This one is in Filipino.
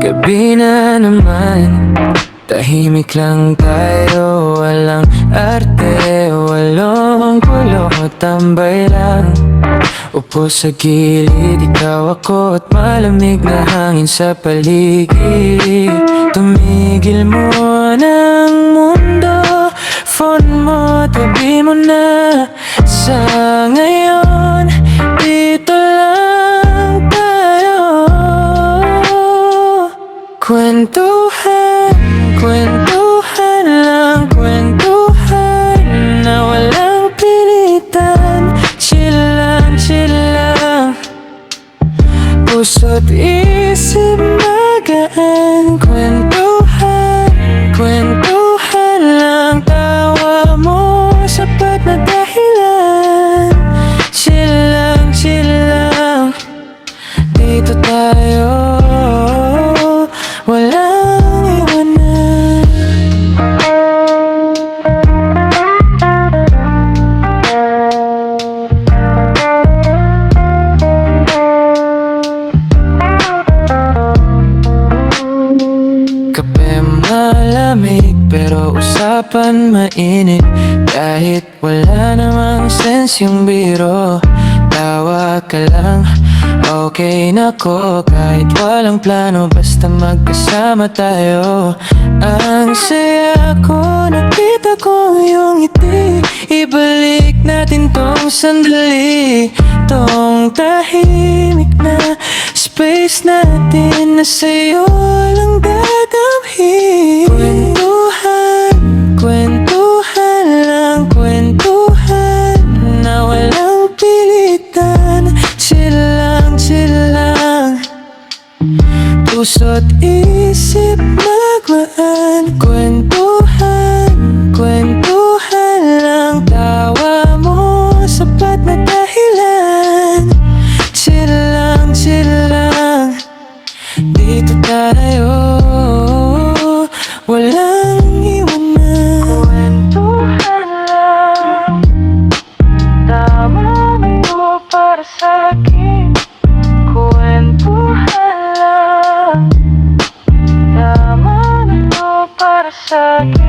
Gabi na naman, tahimik lang tayo, walang arte, walang gulo, tambay lang. Upo sa gilid, ikaw ako at malamig na hangin sa paligid. Tumigil mo ng mundo, phone mo, tabi mo na. Sa ngayon, dito lang tayo. Kwentuhan, kwentuhan lang, kwentuhan na walang pilitan. Chill lang, chill lang, puso't isip magaan. Kwentuhan, kwentuhan lang, tawa mo sapat na dahilan. Chill lang, dito tayo, walang iwanan. Kape malamig pero usapan mainit. Kahit wala namang sense yung biro, tawa ka lang, okay na ko. Kahit walang plano, basta magkasama tayo. Ang saya ko, nakita ko yung ngiti. Ibalik natin tong sandali, tong tahimik na space natin na sa'yo lang dadamhin. Kwentuhan, kwentuhan lang, kwentuhan na walang pilitan. Chill lang, puso't isip magmaan. Kwentuhan, kwentuhan lang, tawa mo sapat na dahilan. Chill lang, dito tayo, walang iwanan. Kwentuhan lang, tama mo para sa'kin. Kwentuhan lang, tama mo para sa'kin.